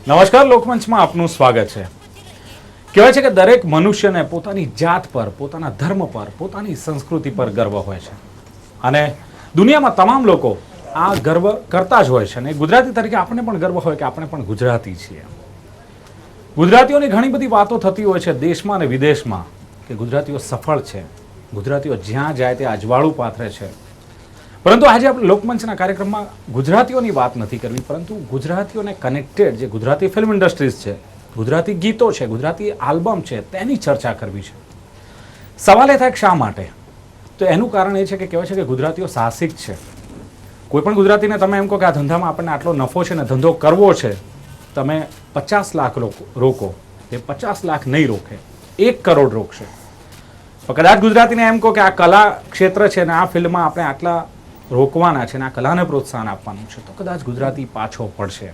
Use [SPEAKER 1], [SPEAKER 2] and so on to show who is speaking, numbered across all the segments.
[SPEAKER 1] નમસ્કાર, લોકમંચમાં આપનું સ્વાગત છે. કહેવાય છે કે દરેક મનુષ્યને પોતાની જાત પર, પોતાના ધર્મ પર, પોતાની સંસ્કૃતિ પર ગર્વ હોય છે અને દુનિયામાં તમામ લોકો આ ગર્વ કરતા જ હોય છે અને ગુજરાતી તરીકે આપણે પણ ગર્વ હોય કે આપણે પણ ગુજરાતી છીએ. ગુજરાતીઓની ઘણી બધી વાતો થતી હોય છે દેશમાં અને વિદેશમાં કે ગુજરાતીઓ સફળ છે, ગુજરાતીઓ જ્યાં જાય તે અજવાળું પાથરે છે. પરંતુ આજે આપણે લોકમંચના કાર્યક્રમમાં ગુજરાતીઓની વાત નથી કરવી, પરંતુ ગુજરાતીઓને કનેક્ટેડ જે ગુજરાતી ફિલ્મ ઇન્ડસ્ટ્રીઝ છે, ગુજરાતી ગીતો છે, ગુજરાતી આલ્બમ છે, તેની ચર્ચા કરવી છે. સવાલ એ થાય શા માટે? તો એનું કારણ એ છે કે કહેવાય છે કે ગુજરાતીઓ સાહસિક છે. કોઈ પણ ગુજરાતીને તમે એમ કહો કે આ ધંધામાં આપણને આટલો નફો છે ને ધંધો કરવો છે, તમે 50 લાખ રોકો, એ 50 લાખ નહીં રોકે, 1 કરોડ રોકશે. તો કદાચ ગુજરાતીને એમ કહો કે આ કલા ક્ષેત્ર છે ને આ ફિલ્મમાં આપણે આટલા રોકવાના છે ને આ કલાને પ્રોત્સાહન આપવાનું છે, તો કદાચ ગુજરાતી પાછો પડશે.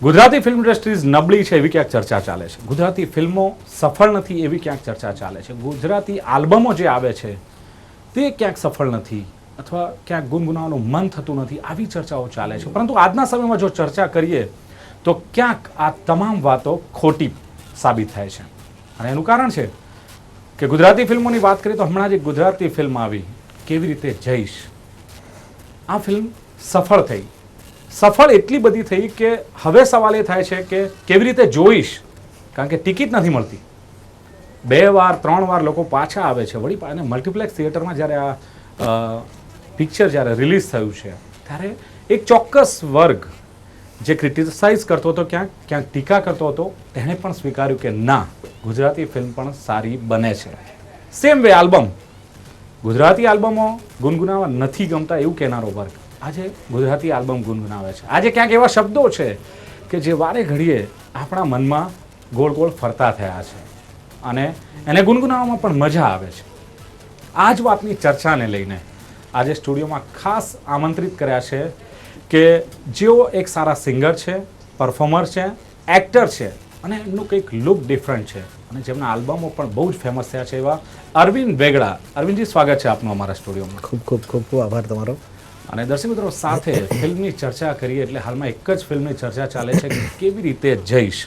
[SPEAKER 1] ગુજરાતી ફિલ્મ ઇન્ડસ્ટ્રીઝ નબળી છે એવી ક્યાંક ચર્ચા ચાલે છે, ગુજરાતી ફિલ્મો સફળ નથી એવી ક્યાંક ચર્ચા ચાલે છે, ગુજરાતી આલ્બમો જે આવે છે તે ક્યાંક સફળ નથી અથવા ક્યાંક ગુનગુનાવવાનું મન થતું નથી, આવી ચર્ચાઓ ચાલે છે. પરંતુ આજના સમયમાં જો ચર્ચા કરીએ તો ક્યાંક આ તમામ વાતો ખોટી સાબિત થાય છે અને એનું કારણ છે કે ગુજરાતી ફિલ્મોની વાત કરીએ તો હમણાં જ એક ગુજરાતી ફિલ્મ આવી, કેવી રીતે જઈશ. આ ફિલ્મ સફળ થઈ, સફળ એટલી બધી થઈ કે હવે સવાલ એ થાય છે કે કેવી રીતે જોઈશ, કારણ કે ટિકિટ નથી મળતી. 2 વાર 3 વાર લોકો પાછા આવે છે વળી, અને મલ્ટીપ્લેક્સ થિયેટરમાં જ્યારે આ પિક્ચર જ્યારે રિલીઝ થયું છે ત્યારે એક ચોક્કસ વર્ગ જે ક્રિટિસાઇઝ કરતો હતો, ક્યાંક ક્યાંક ટીકા કરતો હતો, તેણે પણ સ્વીકાર્યું કે ના, ગુજરાતી ફિલ્મ પણ સારી બને છે. સેમ વે આલ્બમ, ગુજરાતી આલ્બમો ગુનગુનાવવા નથી ગમતા એવું કહેનારો વર્ગ આજે ગુજરાતી આલ્બમ ગુનગુનાવે છે. આજે ક્યાંક એવા શબ્દો છે કે જે વારે ઘડીએ આપણા મનમાં ગોળ ગોળ ફરતા થયા છે અને એને ગુનગુનાવવામાં પણ મજા આવે છે. આ જ વાતની ચર્ચાને લઈને આજે સ્ટુડિયોમાં ખાસ આમંત્રિત કર્યા છે કે જેઓ એક સારા સિંગર છે, પરફોર્મર છે, એક્ટર છે અને એમનું કંઈક લુક ડિફરન્ટ છે અને જેમના આલ્બમો પણ બહુ જ ફેમસ થયા છે એવા અરવિંદ વેગડા. અરવિંદજી, સ્વાગત છે આપનું અમારા સ્ટુડિયોમાં.
[SPEAKER 2] ખૂબ ખૂબ ખૂબ ખૂબ આભાર તમારો.
[SPEAKER 1] અને દર્શક મિત્રો, સાથે ફિલ્મની ચર્ચા કરીએ એટલે હાલમાં એક જ ફિલ્મની ચર્ચા ચાલે છે કે કેવી રીતે જઈશ.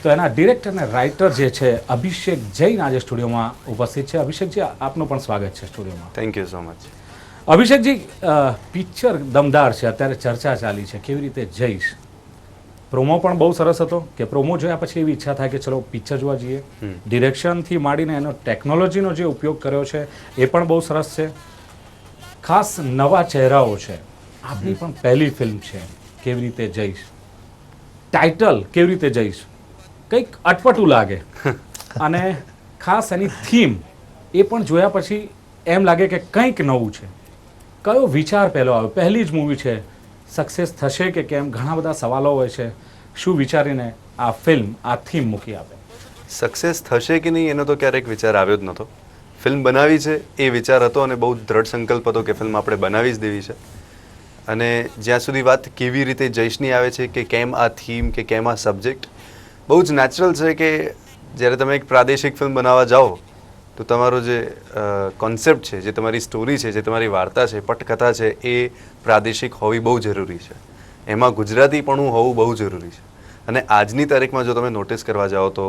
[SPEAKER 1] તો એના ડિરેક્ટર અને રાઇટર જે છે અભિષેક જૈન આજે સ્ટુડિયોમાં ઉપસ્થિત છે. અભિષેકજી, આપનું પણ સ્વાગત છે સ્ટુડિયોમાં.
[SPEAKER 3] Thank you so much.
[SPEAKER 1] અભિષેકજી, પિક્ચર દમદાર છે, અત્યારે ચર્ચા ચાલી છે કેવી રીતે જઈશ. પ્રોમો પણ બહુ સરસ હતો કે પ્રોમો જોયા પછી એવી ઈચ્છા થાય કે ચલો પિક્ચર જોવા જઈએ. ડિરેક્શનથી માંડીને એનો ટેકનોલોજીનો જે ઉપયોગ કર્યો છે એ પણ બહુ સરસ છે. ખાસ નવા ચહેરાઓ છે, આપની પણ પહેલી ફિલ્મ છે કેવી રીતે જઈશ. ટાઇટલ કેવી રીતે જઈશ કંઈક અટપટું લાગે અને ખાસ એની થીમ એ પણ જોયા પછી એમ લાગે કે કંઈક નવું છે. કયો વિચાર પહેલો આવ્યો? પહેલી જ મૂવી છે, સક્સેસ થશે કે કેમ, ઘણા બધા સવાલો હોય છે. શું વિચારીને આ ફિલ્મ, આ થીમ મૂકી આપે?
[SPEAKER 3] સક્સેસ થશે કે નહીં એનો તો ક્યારેક વિચાર આવ્યો જ નહોતો. ફિલ્મ બનાવી છે એ વિચાર હતો અને બહુ દ્રઢ સંકલ્પ હતો કે ફિલ્મ આપણે બનાવી જ દેવી છે. અને જ્યાં સુધી વાત કેવી રીતે જઈશની આવે છે કે કેમ આ થીમ કે કેમ આ સબ્જેક્ટ, બહુ જ નેચરલ છે કે જ્યારે તમે એક પ્રાદેશિક ફિલ્મ બનાવવા જાઓ તો તમારો જે કોન્સેપ્ટ છે, જે તમારી સ્ટોરી છે, જે તમારી વાર્તા છે, પટકથા છે, એ પ્રાદેશિક હોવી બહુ જરૂરી છે. એમાં ગુજરાતીપણું હોવું બહુ જરૂરી છે. અને આજની તારીખમાં જો તમે નોટિસ કરવા જાઓ તો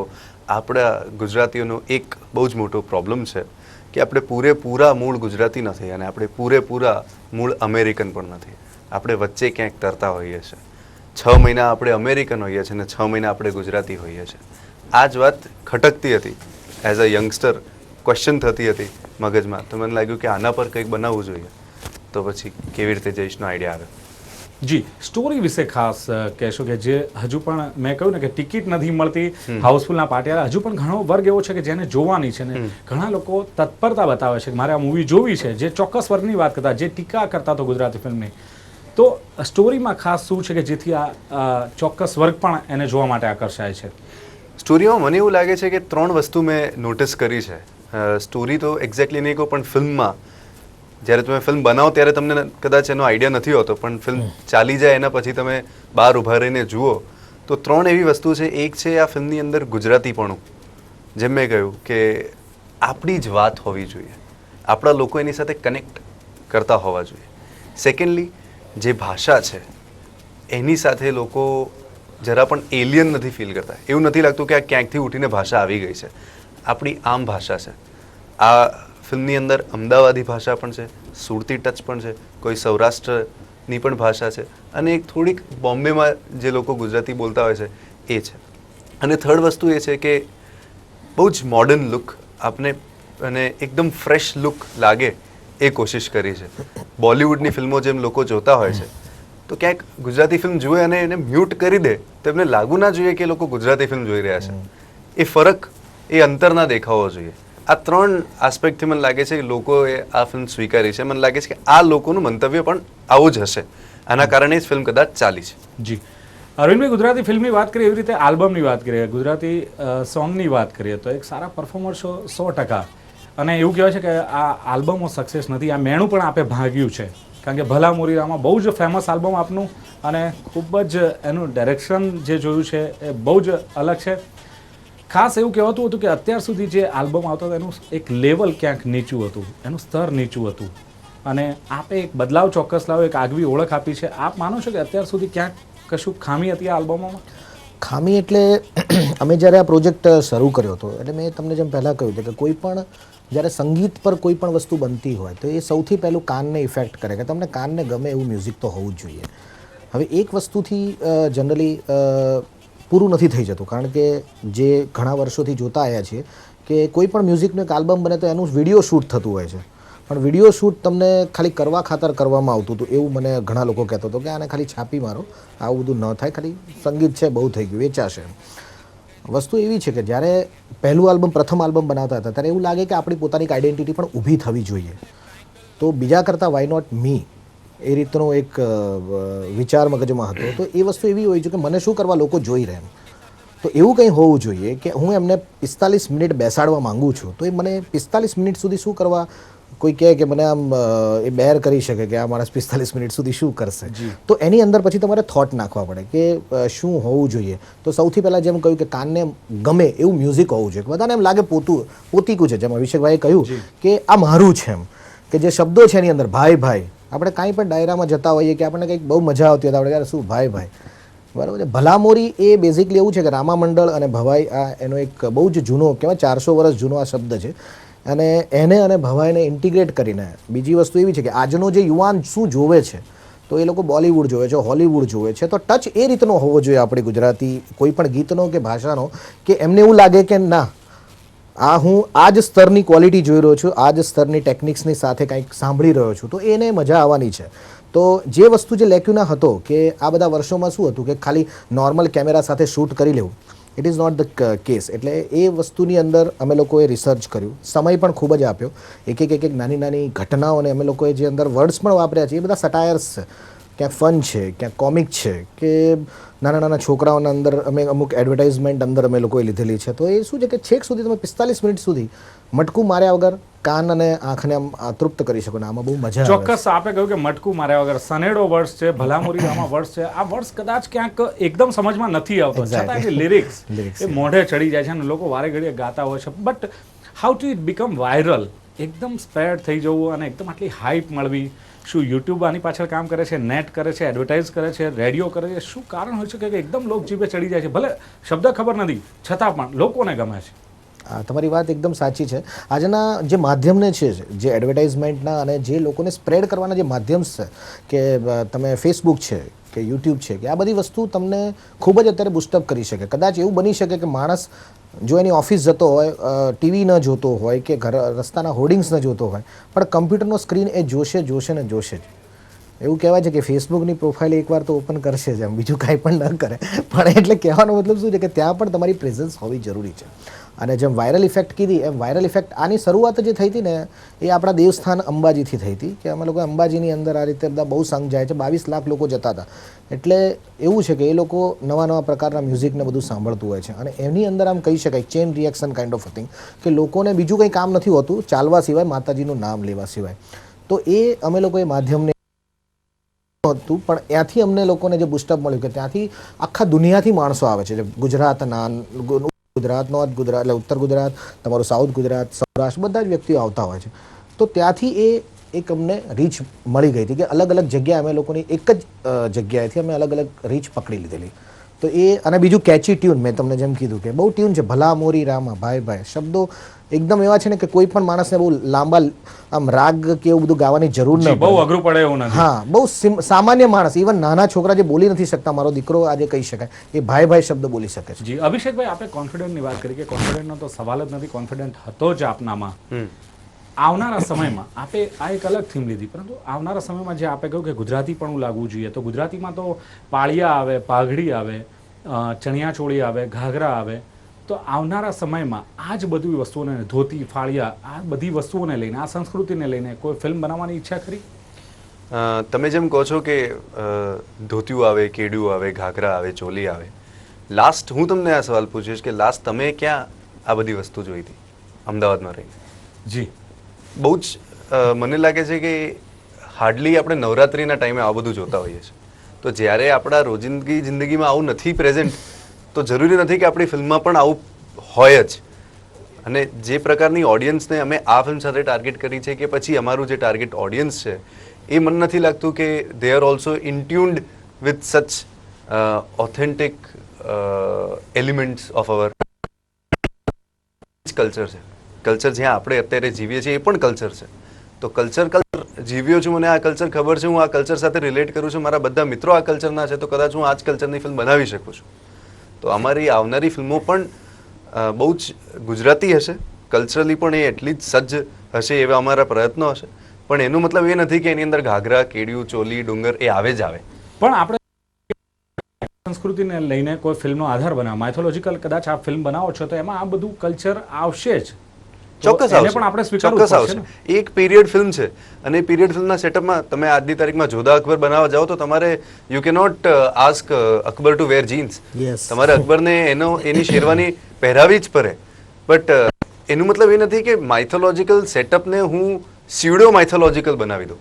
[SPEAKER 3] આપણા ગુજરાતીઓનો એક બહુ જ મોટો પ્રોબ્લેમ છે કે આપણે પૂરેપૂરા મૂળ ગુજરાતી નથી અને આપણે પૂરેપૂરા મૂળ અમેરિકન પણ નથી. આપણે વચ્ચે ક્યાંક તરતા હોઈએ છીએ. 6 મહિના આપણે અમેરિકન હોઈએ છીએ અને 6 મહિના આપણે ગુજરાતી હોઈએ છીએ. આ જ વાત ખટકતી હતી. એઝ અ યંગસ્ટર ક્વેશ્ચન થતી હતી મગજમાં, તો મને લાગ્યું કે આના પર કંઈક બનાવવું જોઈએ. તો પછી કેવી રીતે જઈશનો આઈડિયા આવ્યો.
[SPEAKER 1] જી, સ્ટોરી વિશે ખાસ કહેશો કે જે હજુ પણ મેં કહ્યું ને કે ટિકિટ નથી મળતી, હાઉસફુલના પાટિયા, હજુ પણ ઘણો વર્ગ એવો છે કે જેને જોવાની છે ને ઘણા લોકો તત્પરતા બતાવે છે કે મારે આ મૂવી જોવી છે, જે ચોક્કસ વર્ગની વાત કરતા, જે ટીકા કરતા તો ગુજરાતી ફિલ્મની. તો સ્ટોરીમાં ખાસ શું છે કે જેથી આ ચોક્કસ વર્ગ પણ એને જોવા માટે આકર્ષાય છે?
[SPEAKER 3] સ્ટોરીમાં મને એવું લાગે છે કે 3 વસ્તુ મેં નોટિસ કરી છે. સ્ટોરી તો એક્ઝેક્ટલી નહીં કહું, પણ ફિલ્મમાં જ્યારે તમે ફિલ્મ બનાવો ત્યારે તમને કદાચ એનો આઈડિયા નથી હોતો, પણ ફિલ્મ ચાલી જાય એના પછી તમે બહાર ઊભા રહીને જુઓ તો 3 એવી વસ્તુ છે. એક છે આ ફિલ્મની અંદર ગુજરાતીપણું. જેમ મેં કહ્યું કે આપણી જ વાત હોવી જોઈએ, આપણા લોકો એની સાથે કનેક્ટ કરતા હોવા જોઈએ. સેકન્ડલી, જે ભાષા છે એની સાથે લોકો જરા પણ એલિયન નથી ફીલ કરતા. એવું નથી લાગતું કે આ ક્યાંકથી ઉઠીને ભાષા આવી ગઈ છે. આપણી આમ ભાષા છે. આ ફિલ્મની અંદર અમદાવાદી ભાષા પણ છે, સુરતી ટચ પણ છે, કોઈ સૌરાષ્ટ્રની પણ ભાષા છે, અને એક થોડીક બોમ્બેમાં જે લોકો ગુજરાતી બોલતા હોય છે એ છે. અને થર્ડ વસ્તુ એ છે કે બહુ જ મોડર્ન લુક આપને અને એકદમ ફ્રેશ લુક લાગે એ કોશિશ કરી છે. બોલિવૂડની ફિલ્મો જેમ લોકો જોતા હોય છે, તો ક્યાંક ગુજરાતી ફિલ્મ જુએ અને એને મ્યુટ કરી દે તો એમને લાગવું ના જોઈએ કે લોકો ગુજરાતી ફિલ્મ જોઈ રહ્યા છે. એ ફરક, એ અંતર ના દેખાવો જોઈએ. આ ત્રણ આસ્પેક્ટથી મને લાગે છે કે લોકોએ આ ફિલ્મ સ્વીકારી છે. મને લાગે છે કે આ લોકોનું મંતવ્ય પણ આવું જ હશે. આના કારણે જ ફિલ્મ કદાચ ચાલી છે.
[SPEAKER 1] જી અરવિંદભાઈ, ગુજરાતી ફિલ્મની વાત કરીએ એવી રીતે આલ્બમની વાત કરીએ, ગુજરાતી સોંગની વાત કરીએ તો એક સારા પરફોર્મર 100%. અને એવું કહેવાય છે કે આ આલ્બમો સક્સેસ નથી, આ મેણું પણ આપે ભાગ્યું છે. કારણ કે ભલા મોરીરામાં બહુ જ ફેમસ આલ્બમ આપનું, અને ખૂબ જ એનું ડાયરેક્શન જે જોયું છે એ બહુ જ અલગ છે. ખાસ એવું કહેવાતું હતું કે અત્યાર સુધી જે આલ્બમ આવતો હતો એનું એક લેવલ ક્યાંક નીચું હતું, એનું સ્તર નીચું હતું, અને આપે એક બદલાવ ચોક્કસ લાવ્યો, એક આગવી ઓળખ આપી છે. આપ માનો છો કે અત્યાર સુધી ક્યાંક કશું ખામી હતી આ આલ્બમોમાં?
[SPEAKER 2] ખામી એટલે અમે જ્યારે આ પ્રોજેક્ટ શરૂ કર્યો હતો, એટલે મેં તમને જેમ પહેલાં કહ્યું હતું કે કોઈ પણ જ્યારે સંગીત પર કોઈ પણ વસ્તુ બનતી હોય તો એ સૌથી પહેલું કાનને ઇફેક્ટ કરે કે તમને કાનને ગમે એવું મ્યુઝિક તો હોવું જ જોઈએ. હવે એક વસ્તુથી જનરલી પૂરું નથી થઈ જતું, કારણ કે જે ઘણા વર્ષોથી જોતા આવ્યા છીએ કે કોઈ પણ મ્યુઝિકનું એક આલ્બમ બને તો એનું વિડીયો શૂટ થતું હોય છે, પણ વિડીયો શૂટ તમને ખાલી કરવા ખાતર કરવામાં આવતું હતું એવું મને ઘણા લોકો કહેતો હતો કે આને ખાલી છાપી મારો, આવું બધું ન થાય, ખાલી સંગીત છે બહુ થઈ ગયું, વેચાશે. વસ્તુ એવી છે કે જ્યારે પહેલું આલ્બમ, પ્રથમ આલ્બમ બનાવતા હતા ત્યારે એવું લાગે કે આપણી પોતાની આઈડેન્ટિટી પણ ઊભી થવી જોઈએ. તો બીજા કરતાં વાય નોટ મી એ રીતનો એક વિચાર મગજમાં હતો. તો એ વસ્તુ એવી હોય છે કે મને શું કરવા લોકો જોઈ રહે, તો એવું કંઈ હોવું જોઈએ કે હું એમને 45 મિનિટ બેસાડવા માંગુ છું, તો એ મને 45 મિનિટ સુધી શું કરવા, કોઈ કહે કે મને આમ એ બેર કરી શકે કે આ માણસ 45 મિનિટ સુધી શું કરશે, તો એની અંદર પછી તમારે થોટ નાખવા પડે કે શું હોવું જોઈએ. તો સૌથી પહેલાં જેમ કહ્યું કે કાનને ગમે એવું મ્યુઝિક હોવું જોઈએ, બધાને એમ લાગે પોતીકું છે, જેમ અભિષેકભાઈએ કહ્યું કે આ મારું છે, એમ કે જે શબ્દો છે એની અંદર ભાઈ ભાઈ, આપણે કાંઈ પણ ડાયરામાં જતા હોઈએ કે આપણને કંઈક બહુ મજા આવતી હોય તો આપણે યાર શું ભાઈ ભાઈ, બરાબર છે. ભલામોરી એ બેઝિકલી એવું છે કે રામા મંડળ અને ભવાઈ આ એનો એક બહુ જ જૂનો કહેવાય 400 વર્ષ જૂનો આ શબ્દ છે, અને એને અને ભવાઈને ઇન્ટિગ્રેટ કરીને બીજી વસ્તુ એવી છે કે આજનો જે યુવાન શું જોવે છે, તો એ લોકો બોલિવૂડ જોવે છે, હોલિવૂડ જોવે છે, તો ટચ એ રીતનો હોવો જોઈએ આપણી ગુજરાતી કોઈ પણ ગીતનો કે ભાષાનો કે એમને એવું લાગે કે ના, આ હું આ જ સ્તરની ક્વોલિટી જોઈ રહ્યો છું, આ જ સ્તરની ટેકનિક્સની સાથે કંઈક સાંભળી રહ્યો છું, તો એને મજા આવવાની છે. તો જે વસ્તુ જે લેક્યુના હતો કે આ બધા વર્ષોમાં શું હતું કે ખાલી નોર્મલ કેમેરા સાથે શૂટ કરી લેવું, it is not the case. એટલે એ વસ્તુની અંદર અમે લોકોએ રિસર્ચ કર્યું, સમય પણ ખૂબ જ આપ્યો, એક નાની નાની ઘટનાઓને અમે લોકોએ જે અંદર વર્ડ્સ પણ વાપર્યા છે એ બધા સટાયર્સ છે, ક્યાંક ફન છે, ક્યાંક કોમિક છે, કે નાના નાના છોકરાઓના અંદર અમે અમુક એડવર્ટાઇઝમેન્ટ અંદર અમે લોકોએ લીધેલી છે. તો એ શું છે કે છેક સુધી તમે 45 મિનિટ સુધી મટકું માર્યા વગર કાન અને આંખને આમ તૃપ્ત કરી શકો ને આમાં બહુ મજા આવે.
[SPEAKER 1] ચોક્કસ આપે કહ્યું કે મટકું માર્યા વગર સનેડો વર્ડ્સ છે, ભલામોરી આમાં વર્ડ્સ છે, આ વર્ડ્સ કદાચ ક્યાંક એકદમ સમજમાં નથી આવતો, છતાં એની લિરિક્સ એ મોઢે ચડી જાય છે અને લોકો વારે ઘડીએ ગાતા હોય છે. But how to it become viral, એકદમ સ્પ્રેડ થઈ જવું અને એકદમ આટલી હાઇપ મળવી, શું યુટ્યુબ આની પાછળ કામ કરે છે, નેટ કરે છે, એડવર્ટાઇઝ કરે છે, રેડિયો કરે છે, શું કારણ હોય છે કે એકદમ લોક જીભે ચડી જાય છે? ભલે શબ્દ ખબર નથી છતાં પણ લોકોને ગમે છે.
[SPEAKER 2] તમારી વાત એકદમ સાચી છે. આજના જે માધ્યમને છે, જે એડવર્ટાઇઝમેન્ટના અને જે લોકોને સ્પ્રેડ કરવાના જે માધ્યમ છે, કે તમે ફેસબુક છે કે યુટ્યુબ છે, કે આ બધી વસ્તુ તમને ખૂબ જ અત્યારે બુસ્ટઅપ કરી શકે. કદાચ એવું બની શકે કે માણસ જો એની ઓફિસ જતો હોય, ટીવી ન જોતો હોય કે રસ્તાના હોર્ડિંગ્સ ન જોતો હોય, પણ કમ્પ્યુટરનો સ્ક્રીન એ જોશે ને જોશે જ. એવું કહેવાય છે કે ફેસબુકની પ્રોફાઇલ એકવાર તો ઓપન કરશે જ, એમ બીજું કાંઈ પણ ન કરે, પણ એટલે કહેવાનો મતલબ શું છે કે ત્યાં પણ તમારી પ્રેઝન્સ હોવી જરૂરી છે. અને જેમ વાયરલ ઇફેક્ટ કીધી એમ વાયરલ ઇફેક્ટ આની શરૂઆત જે થઈ હતી ને એ આપણા દેવસ્થાન અંબાજીથી થઈ હતી, કે અમે લોકો અંબાજીની અંદર આ રીતે બધા બહુ સંઘ જાય છે, 22 લાખ લોકો જતા હતા. એટલે એવું છે કે એ લોકો નવા નવા પ્રકારના મ્યુઝિકને બધું સાંભળતું હોય છે, અને એની અંદર આમ કહી શકાય chain reaction kind of thing, કે લોકોને બીજું કંઈ કામ નથી હોતું ચાલવા સિવાય, માતાજીનું નામ લેવા સિવાય. તો એ અમે લોકોએ માધ્યમને હતું, પણ ત્યાંથી અમને લોકોને જે બુસ્ટઅપ મળ્યું કે ત્યાંથી આખા દુનિયાથી માણસો આવે છે, ગુજરાતના, ગુજરાત, નોર્થ ગુજરાત એટલે ઉત્તર ગુજરાત, તમારું સાઉથ ગુજરાત, સૌરાષ્ટ્ર, બધા જ વ્યક્તિઓ આવતા હોય છે. તો ત્યાંથી એ એક અમને રીચ મળી ગઈ હતી કે અલગ અલગ જગ્યાએ અમે લોકોની એક જ જગ્યાએથી અમે અલગ અલગ રીચ પકડી લીધેલી. તો એ અને બીજું કેચી ટ્યુન, મેં તમને જેમ કીધું કે બહુ ટ્યુન છે, ભલા મોરી રામા ભાઈ ભાઈ, શબ્દો એકદમ એવા છે ને કે કોઈ પણ માણસને બહુ લાંબા આમ રાગ કે એવું બધું ગાવાની જરૂર ન
[SPEAKER 1] જી, બહુ
[SPEAKER 2] પડે.
[SPEAKER 1] અઘરું પડે એવું નથી.
[SPEAKER 2] હા, બહુ સામાન્ય માણસ, ઇવન નાના છોકરા જે બોલી નથી શકતા, મારો દીકરો આજે કહી શકાય, એ ભાઈ ભાઈ શબ્દ બોલી શકે છે.
[SPEAKER 1] જી, અભિષેકભાઈ, આપણે કોન્ફિડન્ટની વાત કરી કે કોન્ફિડન્ટનો તો સવાલ જ નથી, કોન્ફિડન્ટ હતો જ આપનામાં. આવનારા સમયમાં આપે આ એક અલગ થીમ લીધી, પરંતુ આવનારા સમયમાં જે આપે કહ્યું કે ગુજરાતી પણ લાગવું જોઈએ, તો ગુજરાતીમાં તો પાળિયા આવે, પાઘડી આવે, ચણિયાચોળી આવે, ઘાઘરા આવે, તો આવનારા સમયમાં આ જ બધી વસ્તુઓને, ધોતી, ફાળિયા, આ બધી વસ્તુઓને લઈને, આ સંસ્કૃતિને લઈને કોઈ ફિલ્મ બનાવવાની ઈચ્છા ખરી?
[SPEAKER 3] તમે જેમ કહો છો કે ધોતિયું આવે, કેડિયું આવે, ઘાઘરા આવે, ચોલી આવે, લાસ્ટ હું તમને આ સવાલ પૂછીશ કે લાસ્ટ તમે ક્યાં આ બધી વસ્તુ જોઈ હતી અમદાવાદમાં રહીને?
[SPEAKER 1] જી,
[SPEAKER 3] બહુ જ મને લાગે છે કે હાર્ડલી આપણે નવરાત્રિના ટાઈમે આ બધું જોતા હોઈએ છીએ. તો જ્યારે આપણા રોજિંદગી જિંદગીમાં આવું નથી પ્રેઝન્ટ, તો જરૂરી નથી કે આપણી ફિલ્મમાં પણ આવું હોય જ. અને જે પ્રકારની ઓડિયન્સને અમે આ ફિલ્મ સાથે ટાર્ગેટ કરી છે કે પછી અમારું જે ટાર્ગેટ ઓડિયન્સ છે એ મને નથી લાગતું કે they are also attuned with such authentic elements of our culture છે. કલ્ચર જ્યાં આપણે અત્યારે જીવીએ છીએ એ પણ કલ્ચર છે. તો કલ્ચર જીવ્યો છું, મને આ કલ્ચર ખબર છે, હું આ કલ્ચર સાથે રિલેટ કરું છું, મારા બધા મિત્રો આ કલ્ચરના છે, તો કદાચ હું આ જ કલ્ચરની ફિલ્મ બનાવી શકું છું. તો અમારી આવનારી ફિલ્મો પણ બહુ જ ગુજરાતી હશે, કલ્ચરલી પણ એ એટલી જ સજ્જ હશે એવા અમારા પ્રયત્નો હશે. પણ એનો મતલબ એ નથી કે એની અંદર ઘાઘરા, કેડિયું, ચોલી, ડુંગર એ આવે જ આવે.
[SPEAKER 1] પણ આપણે સંસ્કૃતિને લઈને કોઈ ફિલ્મનો આધાર બનાવો, માઇથોલોજીકલ કદાચ આપ ફિલ્મ બનાવો છો, તો એમાં આ બધું કલ્ચર આવશે જ.
[SPEAKER 3] ચોક્કસ
[SPEAKER 1] એને
[SPEAKER 3] આવશે,
[SPEAKER 2] तो
[SPEAKER 1] પણ આપણે સ્વીકારવું
[SPEAKER 3] ચોક્કસ
[SPEAKER 1] પડશે
[SPEAKER 3] આવશે.
[SPEAKER 1] ને.
[SPEAKER 3] એક પીરિયડ ફિલ્મ છે અને એ પીરિયડ ફિલ્મના સેટઅપમાં તમે આજની તારીખમાં જોધા અકબર બનાવવા જાઓ તો તમારે you can not ask Akbar to wear jeans.
[SPEAKER 2] Yes.
[SPEAKER 3] તમારે અકબરને એની શેરવાની પહેરાવી જ પડે. બટ એનું મતલબ એ નથી કે માઇથોલોજીકલ સેટઅપને હું સ્યુડો માઇથોલોજીકલ બનાવી દઉં.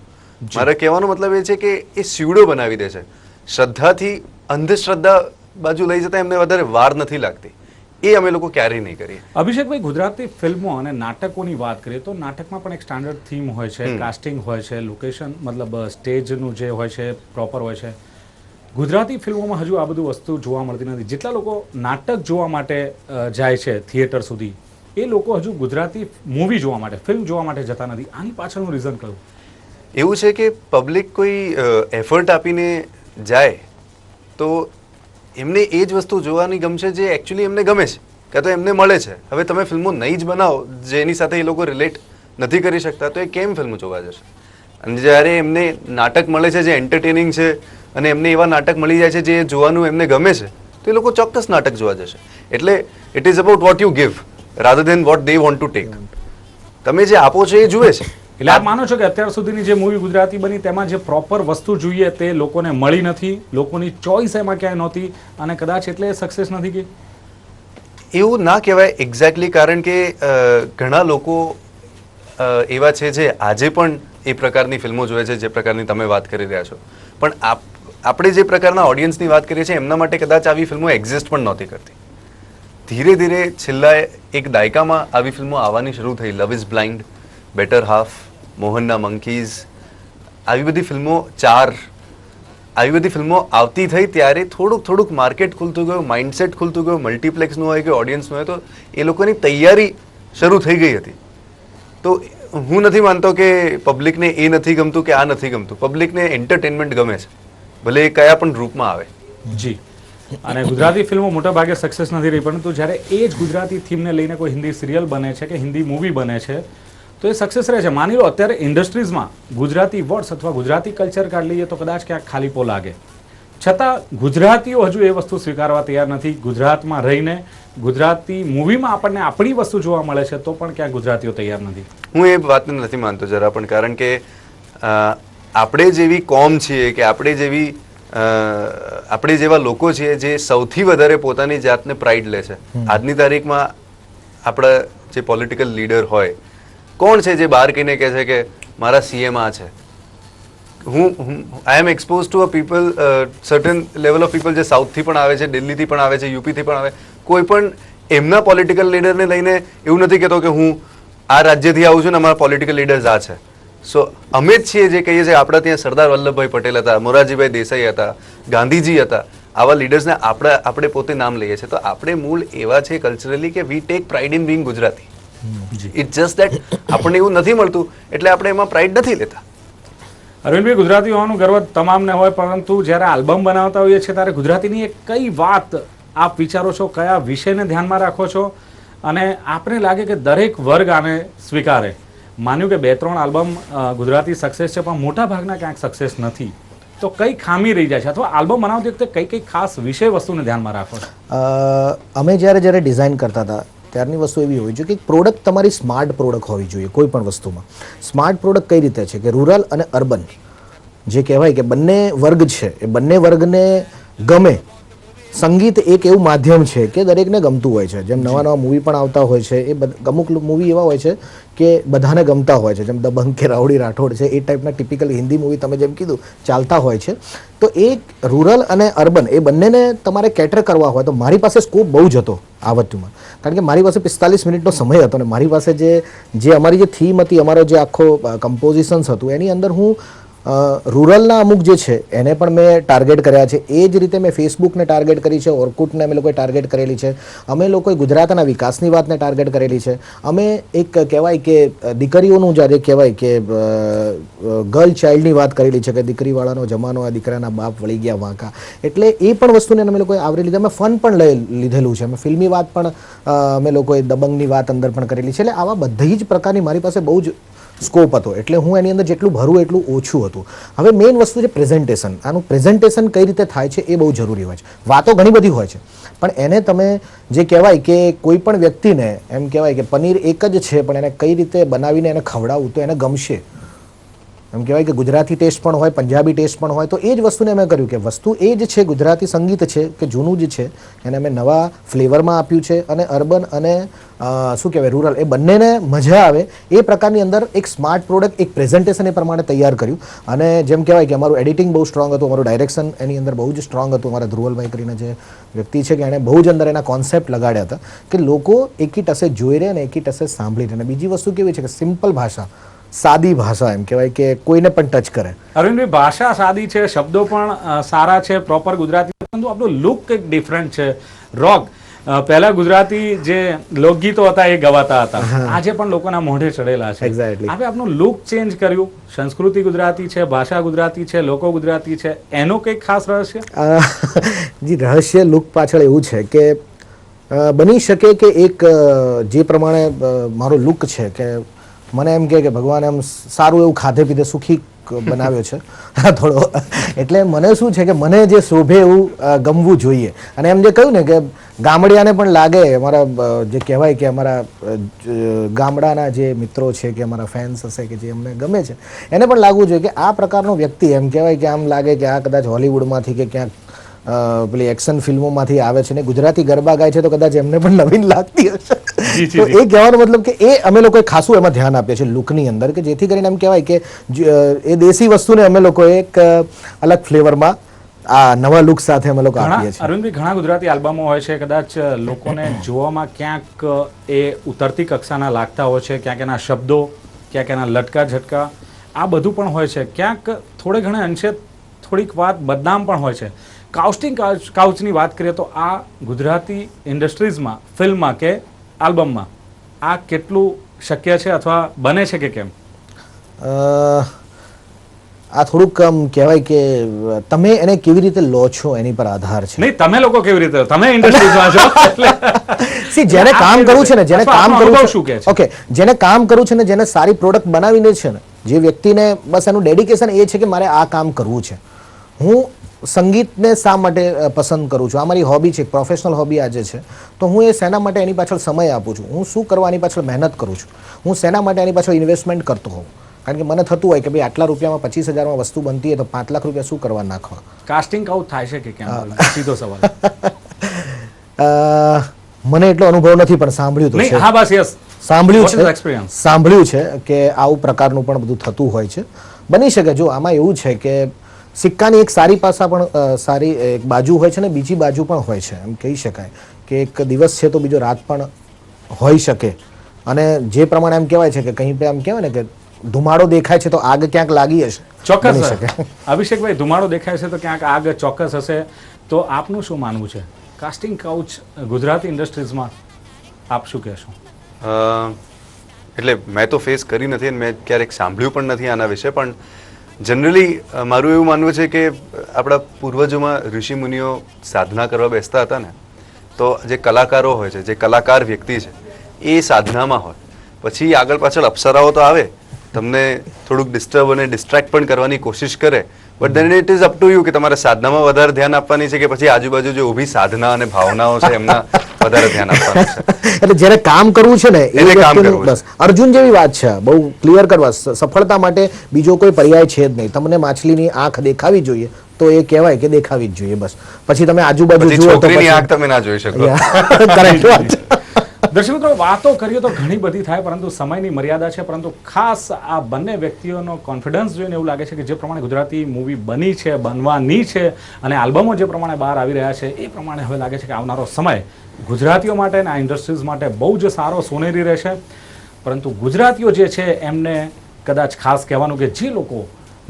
[SPEAKER 3] મારે કહેવાનો મતલબ એ છે કે એ સ્યુડો બનાવી દે છે. શ્રદ્ધાથી અંધશ્રદ્ધા બાજુ લઈ જતા એમને વધારે વાર નથી લાગતી. એ અમે લોકો ક્યારેય નહીં કરીએ.
[SPEAKER 1] અભિષેકભાઈ, ગુજરાતી ફિલ્મો અને નાટકોની વાત કરીએ તો નાટકમાં પણ એક સ્ટાન્ડર્ડ થીમ હોય છે, કાસ્ટિંગ હોય છે, લોકેશન મતલબ સ્ટેજનું જે હોય છે પ્રોપર હોય છે. ગુજરાતી ફિલ્મોમાં હજુ આ બધું વસ્તુ જોવા મળતી નથી. જેટલા લોકો નાટક જોવા માટે જાય છે થિયેટર સુધી, એ લોકો હજુ ગુજરાતી મૂવી જોવા માટે, ફિલ્મ જોવા માટે જતા નથી. આની પાછળનું રીઝન કયું?
[SPEAKER 3] એવું છે કે પબ્લિક કોઈ એફર્ટ આપીને જાય તો એમને એ જ વસ્તુ જોવાની ગમશે જે એકચ્યુઅલી એમને ગમે છે, કાં તો એમને મળે છે. હવે તમે ફિલ્મો નહીં જ બનાવો જેની સાથે એ લોકો રિલેટ નથી કરી શકતા, તો એ કેમ ફિલ્મો જોવા જશે? અને જ્યારે એમને નાટક મળે છે જે એન્ટરટેનિંગ છે અને એમને એવા નાટક મળી જાય છે જે જોવાનું એમને ગમે છે, તો એ લોકો ચોક્કસ નાટક જોવા જશે. એટલે it is about what you give rather then what they want to take. તમે જે આપો છો એ જુએ છે.
[SPEAKER 1] એટલે આપ માનો છો કે અત્યાર સુધીની જે મૂવી ગુજરાતી બની તેમાં જે પ્રોપર વસ્તુ જોઈએ તે લોકોને મળી નથી, લોકોની ચોઇસ એમાં ક્યાંય નહોતી અને કદાચ એટલે સક્સેસ નથી ગઈ?
[SPEAKER 3] એવું ના કહેવાય એક્ઝેક્ટલી, કારણ કે ઘણા લોકો એવા છે જે આજે પણ એ પ્રકારની ફિલ્મો જોવે છે જે પ્રકારની તમે વાત કરી રહ્યા છો. પણ આપણે જે પ્રકારના ઓડિયન્સની વાત કરીએ છીએ એમના માટે કદાચ આવી ફિલ્મો એક્ઝિસ્ટ પણ નહોતી કરતી. ધીરે ધીરે છેલ્લા એક દાયકામાં આવી ફિલ્મો આવવાની શરૂ થઈ. Love is blind, better half, મોહનના મંકીઝ, આવી બધી ફિલ્મો, ચાર, આવી બધી ફિલ્મો આવતી થઈ ત્યારે થોડુંક માર્કેટ ખુલતું ગયું, માઇન્ડસેટ ખુલતું ગયું, મલ્ટીપ્લેક્સનું હોય કે ઓડિયન્સનું હોય, તો એ લોકોની તૈયારી શરૂ થઈ ગઈ હતી. તો હું નથી માનતો કે પબ્લિકને એ નથી ગમતું કે આ નથી ગમતું. પબ્લિકને એન્ટરટેનમેન્ટ ગમે છે, ભલે એ કયા પણ રૂપમાં આવે.
[SPEAKER 1] જી. અને ગુજરાતી ફિલ્મો મોટા ભાગે સક્સેસ નથી રહી, પરંતુ જ્યારે એ જ ગુજરાતી થીમને લઈને કોઈ હિન્દી સિરિયલ બને છે કે હિન્દી મૂવી બને છે તો એ સક્સેસ રહે છે. માની લો અત્યારે ઇન્ડસ્ટ્રીઝમાં ગુજરાતી વર્ડ્સ અથવા ગુજરાતી કલ્ચર કાઢ લઈએ તો કદાચ ક્યાંક ખાલીપો લાગે, છતાં ગુજરાતીઓ હજુ એ વસ્તુ સ્વીકારવા તૈયાર નથી. ગુજરાતમાં રહીને ગુજરાતી મૂવીમાં આપણને આપણી વસ્તુ જોવા મળે છે તો પણ ક્યાંક ગુજરાતીઓ તૈયાર નથી.
[SPEAKER 3] હું એ વાતને નથી માનતો જરા પણ, કારણ કે આપણે જેવી કોમ છીએ કે આપણે જેવા લોકો છીએ જે સૌથી વધારે પોતાની જાતને પ્રાઇડ લે છે. આજની તારીખમાં આપણા જે પોલિટિકલ લીડર હોય, કોણ છે જે બહાર કહીને કહે છે કે મારા સીએમ આ છે? I am expose to a people, certain level of people જે સાઉથથી પણ આવે છે, દિલ્હીથી પણ આવે છે, યુપીથી પણ આવે. કોઈ પણ એમના પોલિટિકલ લીડરને લઈને એવું નથી કહેતો કે હું આ રાજ્યથી આવું છું ને અમારા પોલિટિકલ લીડર્સ આ છે. સો અમે જ છીએ જે કહીએ છીએ આપણા ત્યાં સરદાર વલ્લભભાઈ પટેલ હતા, મોરારજીભાઈ દેસાઈ હતા, ગાંધીજી હતા, આવા લીડર્સને આપણે પોતે નામ લઈએ છીએ તો આપણે મૂળ એવા છે કલ્ચરલી કે we take pride in being Gujarati. It's just that આપણને એવું નથી મળતું એટલે આપણે એમાં પ્રાઇડ નથી લેતા.
[SPEAKER 1] અરવિંદભાઈ, ગુજરાતી હોવાનું ગર્વ તમામને હોય, પરંતુ જ્યારે આલ્બમ બનાવતા હોઈએ છીએ ત્યારે ગુજરાતીની એક કઈ વાત આપ વિચારો છો, કયા વિષયને ધ્યાનમાં રાખો છો અને આપને લાગે કે દરેક વર્ગ આને સ્વીકારે? માન્યું કે 2-3 આલ્બમ ગુજરાતી સક્સેસ છે પણ મોટા ભાગના ક્યાંક સક્સેસ નથી, તો કઈ ખામી રહી જાય છે અથવા આલ્બમ બનાવતી વખતે કઈ ખાસ વિષય વસ્તુને ધ્યાનમાં રાખો છો?
[SPEAKER 2] અમે જ્યારે ડિઝાઇન કરતા હતા ત્યારની વસ્તુ એવી હોવી જોઈએ કે પ્રોડક્ટ તમારી સ્માર્ટ પ્રોડક્ટ હોવી જોઈએ. કોઈ પણ વસ્તુમાં સ્માર્ટ પ્રોડક્ટ કઈ રીતે છે કે રૂરલ અને અર્બન જે કહેવાય કે બંને વર્ગ છે એ બંને વર્ગને ગમે. સંગીત એક એવું માધ્યમ છે કે દરેકને ગમતું હોય છે. જેમ નવા નવા મૂવી પણ આવતા હોય છે, એ અમુક મૂવી એવા હોય છે કે બધાને ગમતા હોય છે, જેમ દબંગ કે રાવડી રાઠોડ છે, એ ટાઈપના ટિપિકલ હિન્દી મૂવી તમે જેમ કીધું ચાલતા હોય છે. તો એ રૂરલ અને અર્બન એ બંનેને તમારે કેટર કરવા હોય તો મારી પાસે સ્કોપ બહુ જ હતો આ વસ્તુમાં, કારણ કે મારી પાસે 45 મિનિટનો સમય હતો અને મારી પાસે જે અમારી જે થીમ હતી, અમારો જે આખો કમ્પોઝિશન્સ હતું એની અંદર હું રૂરલના અમુક જે છે એને પણ મેં ટાર્ગેટ કર્યા છે. એ જ રીતે મેં ફેસબુકને ટાર્ગેટ કરી છે, ઓર્કુટને અમે લોકોએ ટાર્ગેટ કરેલી છે, અમે લોકોએ ગુજરાતના વિકાસની વાતને ટાર્ગેટ કરેલી છે. અમે એક કહેવાય કે દીકરીઓનું જ્યારે કહેવાય કે ગર્લ ચાઇલ્ડની વાત કરેલી છે કે દીકરીવાળાનો જમાનો, આ દીકરાના બાપ વળી ગયા વાંકા. એટલે એ પણ વસ્તુને અમે લોકોએ આવરી લીધા. અમે ફન પણ લીધેલું છે, અમે ફિલ્મી વાત પણ અમે લોકોએ દબંગની વાત અંદર પણ કરેલી છે. એટલે આવા બધી જ પ્રકારની મારી પાસે બહુ જ સ્કોપ હતો, એટલે હું એની અંદર જેટલું ભરું એટલું ઓછું હતું. હવે મેઇન વસ્તુ છે પ્રેઝન્ટેશન. આનું પ્રેઝન્ટેશન કઈ રીતે થાય છે એ બહુ જરૂરી હોય છે. વાતો ઘણી બધી હોય છે પણ એને તમે જે કહેવાય કે કોઈ પણ વ્યક્તિને એમ કહેવાય કે પનીર એક જ છે પણ એને કઈ રીતે બનાવીને એને ખવડાવવું તો એને ગમશે. એમ કહેવાય કે ગુજરાતી ટેસ્ટ પણ હોય, પંજાબી ટેસ્ટ પણ હોય. તો એ જ વસ્તુને અમે કર્યું કે વસ્તુ એ જ છે, ગુજરાતી સંગીત છે કે જૂનું જ છે, એને અમે નવા ફ્લેવરમાં આપ્યું છે અને અર્બન અને શું કહેવાય રૂરલ એ બંનેને મજા આવે એ પ્રકારની અંદર એક સ્માર્ટ પ્રોડક્ટ, એક પ્રેઝન્ટેશન એ પ્રમાણે તૈયાર કર્યું. અને જેમ કહેવાય કે અમારું એડિટિંગ બહુ સ્ટ્રોંગ હતું, અમારું ડાયરેક્શન એની અંદર બહુ જ સ્ટ્રોંગ હતું. અમારા ધ્રુવલભાઈ કરીને જે વ્યક્તિ છે કે એણે બહુ જ અંદર એના કોન્સેપ્ટ લગાડ્યા હતા કે લોકો એકી ટસે જોઈ રહે અને એકી ટસે સાંભળી રહે. અને બીજી વસ્તુ કેવી છે કે સિમ્પલ ભાષા, સાદી ભાષા, એમ કહેવાય કે કોઈને પણ ટચ કરે.
[SPEAKER 1] અરવિંદભાઈ, ભાષા સાદી છે, શબ્દો પણ સારા છે, પ્રોપર ગુજરાતી, પરંતુ આપણું લુક કંઈક ડિફરન્ટ છે. રોક પહેલા ગુજરાતી જે લોકગીતો હતા એ ગવાતા હતા, આજે પણ લોકોના મોઢે ચડેલા છે.
[SPEAKER 2] એક્ઝેક્ટલી.
[SPEAKER 1] આપણે આપણું લુક ચેન્જ કર્યું, સંસ્કૃતિ ગુજરાતી છે, ભાષા ગુજરાતી છે, લોકો ગુજરાતી છે, એનું કંઈક ખાસ રહસ્ય?
[SPEAKER 2] જી, રહસ્ય લુક પાછળ એવું છે કે બની શકે કે એક જે પ્રમાણે મારો લુક છે કે મને એમ કે ભગવાને એમ સારું એવું ખાધે પીધે સુખી બનાવ્યો છે થોડો, એટલે મને શું છે કે મને જે શોભે એવું ગમવું જોઈએ. અને એમ જે કહ્યું ને કે ગામડિયાને પણ લાગે, અમારા જે કહેવાય કે અમારા ગામડાના જે મિત્રો છે કે અમારા ફેન્સ હશે કે જે અમને ગમે છે એને પણ લાગવું જોઈએ કે આ પ્રકારનો વ્યક્તિ એમ કહેવાય કે આમ લાગે કે આ કદાચ હોલિવૂડમાંથી કે ક્યાંક પેલી એક્શન ફિલ્મોમાંથી આવે છે ને ગુજરાતી ગરબા ગાય છે તો કદાચ એમને પણ નવીન લાગતી હશે. તો એ કહેવાનો મતલબ કે એ અમે લોકોએ ખાસું એમાં ધ્યાન આપીએ છીએ લુકની અંદર, કે જેથી કરીને એમ કહેવાય કે એ દેશી વસ્તુને અમે લોકો એક અલગ ફ્લેવરમાં આ નવા લુક સાથે અમે લોકો આપીએ છીએ.
[SPEAKER 1] અરવિંદભાઈ, ઘણા ગુજરાતી આલ્બમો હોય છે, કદાચ લોકોને જોવામાં ક્યાંક એ ઉતરતી કક્ષાના લાગતા હોય છે, ક્યાંક એના શબ્દો, ક્યાંક એના લટકા ઝટકા આ બધું પણ હોય છે, ક્યાંક થોડે ઘણે અંશે થોડીક વાત બદનામ પણ હોય છે. કાઉસ્ટિંગ કાઉચની વાત કરીએ તો આ ગુજરાતી ઇન્ડસ્ટ્રીઝમાં, ફિલ્મમાં કે આલ્બમમાં આ કેટલું શક્ય છે અથવા બને છે કે કેમ?
[SPEAKER 2] આ થોડુંક આમ કહેવાય કે તમે એને કેવી રીતે લો છો એની પર આધાર છે.
[SPEAKER 1] નહીં, તમે લોકો કેવી રીતે, તમે ઇન્ડસ્ટ્રીઝમાં છો એટલે
[SPEAKER 2] સી જેને કામ કરવું છે ને, જેને કામ કરવું છે,
[SPEAKER 1] શું કહે છે?
[SPEAKER 2] ઓકે, જેને કામ કરવું છે ને, જેને સારી પ્રોડક્ટ બનાવીને છે ને, જે વ્યક્તિને બસ એનું ડેડિકેશન એ છે કે મારે આ કામ કરવું છે. હું સંગીતને શા માટે પસંદ કરું છું, આ મારી હોબી છે, પ્રોફેશનલ હોબી આજે છે, તો હું એ શેના માટે એની પાછળ સમય આપું છું, હું શું કરવાની પાછળ મહેનત કરું છું, હું શેના માટે એની પાછળ ઇન્વેસ્ટમેન્ટ કરતો હોઉં. કારણ કે મને થતું હોય કે ભાઈ આટલા રૂપિયામાં 25,000માં વસ્તુ બનતી હોય તો 5 લાખ રૂપિયા શું કરવા નાખવા.
[SPEAKER 1] કાસ્ટિંગ આઉટ થાય છે કે કેમ? સીધો સવાલ.
[SPEAKER 2] મને એટલો અનુભવ નથી પણ સાંભળ્યું તો છે.
[SPEAKER 1] હા, બસ યસ,
[SPEAKER 2] સાંભળ્યું છે કે આવું પ્રકારનું પણ બધું થતું હોય છે. બની શકે. જો આમાં એવું છે કે સિક્કાની એક સારી પાસા પણ સારી એક બાજુ હોય છે ને બીજી બાજુ પણ હોય છે. એમ કહી શકાય કે એક દિવસ છે તો બીજો રાત પણ હોઈ શકે. અને જે પ્રમાણે એમ કહેવાય છે કે કંઈ પણ એમ કહેવાય ને કે ધુમાડો દેખાય છે તો આગ ક્યાંક લાગી હશે.
[SPEAKER 1] ચોક્કસ અભિષેકભાઈ, ધુમાડો દેખાય છે તો ક્યાંક આગ ચોક્કસ હશે. તો આપનું શું માનવું છે કાસ્ટિંગ કાઉચ ગુજરાતી ઇન્ડસ્ટ્રીઝમાં આપ શું કહેશો?
[SPEAKER 3] એટલે મેં તો ફેસ કરી નથી અને મેં ક્યારેક સાંભળ્યું પણ નથી આના વિશે, પણ જનરલી મારું એવું માનવું છે કે આપણા પૂર્વજોમાં ઋષિ મુનિઓ સાધના કરવા બેસતા હતા ને, તો જે કલાકારો હોય છે, જે કલાકાર વ્યક્તિ છે, એ સાધનામાં હોય, પછી આગળ પાછળ અપ્સરાઓ તો આવે, તમને થોડુંક ડિસ્ટર્બ અને ડિસ્ટ્રેક્ટ પણ કરવાની કોશિશ કરે, but then it is up to you કે તમારે સાધનામાં વધારે ધ્યાન આપવાની છે કે પછી આજુબાજુ જે ઊભી સાધના અને ભાવનાઓ છે એમના વધારે ધ્યાન આપવાનું છે.
[SPEAKER 2] એટલે જ્યારે કામ કરવું છે ને
[SPEAKER 3] એને કામ
[SPEAKER 2] વ્યક્તિનું
[SPEAKER 3] કરવું છે.
[SPEAKER 2] બસ અર્જુન જેવી વાત છે, બહુ ક્લિયર કરવા. સફળતા માટે બીજો કોઈ પર્યાય છે જ નહીં. તમને માછલીની આંખ દેખાવી જોઈએ તો એ કહેવાય કે દેખાવી જ જોઈએ, બસ. પછી તમે આજુબાજુ
[SPEAKER 3] પછી
[SPEAKER 2] જુઓ તો
[SPEAKER 3] છોકરીની
[SPEAKER 2] પછી
[SPEAKER 3] આંખ તમે ના જોઈ શકો.
[SPEAKER 2] Correct વાત છે.
[SPEAKER 1] દર્શક મિત્રો, વાતો કરીએ તો ઘણી બધી થાય, પરંતુ સમયની મર્યાદા છે. પરંતુ ખાસ આ બંને વ્યક્તિઓનો કોન્ફિડન્સ જોઈને એવું લાગે છે કે જે પ્રમાણે ગુજરાતી મૂવી બની છે, બનવાની છે અને આલ્બમો જે પ્રમાણે બહાર આવી રહ્યા છે, એ પ્રમાણે હવે લાગે છે કે આવનારો સમય ગુજરાતીઓ માટે અને આ ઇન્ડસ્ટ્રીઝ માટે બહુ જ સારો સોનેરી રહેશે. પરંતુ ગુજરાતીઓ જે છે એમને કદાચ ખાસ કહેવાનું કે જે લોકો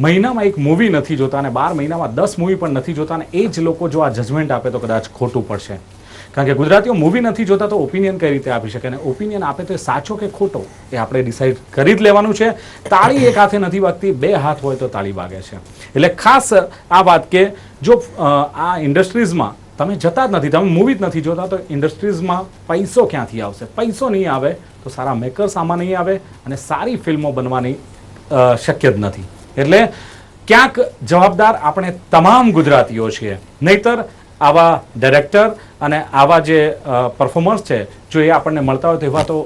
[SPEAKER 1] મહિનામાં એક મૂવી નથી જોતા અને 12 મહિનામાં 10 મૂવી પણ નથી જોતા, અને એ જ લોકો જો આ જજમેન્ટ આપે તો કદાચ ખોટું પડશે. કારણ કે ગુજરાતીઓ મૂવી નથી જોતા તો ઓપિનિયન કઈ રીતે આપી શકે, અને ઓપિનિયન આપે તો એ સાચો કે ખોટો એ આપણે ડિસાઈડ કરી જ લેવાનું છે. તાળી એક હાથે નથી વાગતી, 2 હાથ હોય તો તાળી વાગે છે. એટલે ખાસ આ વાત કે જો આ ઇન્ડસ્ટ્રીઝમાં તમે જતા જ નથી, તમે મૂવી જ નથી જોતા, તો ઇન્ડસ્ટ્રીઝમાં પૈસો ક્યાંથી આવશે? પૈસો નહીં આવે તો સારા મેકર્સ આમાં નહીં આવે અને સારી ફિલ્મો બનવાની શક્ય જ નથી. એટલે ક્યાંક જવાબદાર આપણે તમામ ગુજરાતીઓ છીએ, નહીતર આવા ડાયરેક્ટર અને આવા જે પરફોર્મર્સ છે જો એ આપણને મળતા હોય તો એવા તો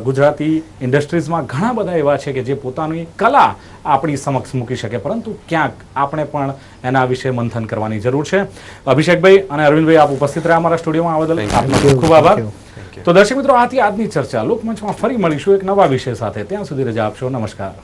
[SPEAKER 1] ગુજરાતી ઇન્ડસ્ટ્રીઝમાં ઘણા બધા એવા છે કે જે પોતાની કલા આપણી સમક્ષ મૂકી શકે, પરંતુ ક્યાંક આપણે પણ એના વિશે મંથન કરવાની જરૂર છે. અભિષેકભાઈ અને અરવિંદભાઈ, આપ ઉપસ્થિત રહ્યા અમારા સ્ટુડિયોમાં, આ બદલ આપનો ખૂબ ખૂબ આભાર. તો દર્શક મિત્રો, આથી આજની ચર્ચા લોકમંચમાં ફરી મળીશું એક નવા વિષય સાથે. ત્યાં સુધી રજા આપશો. નમસ્કાર.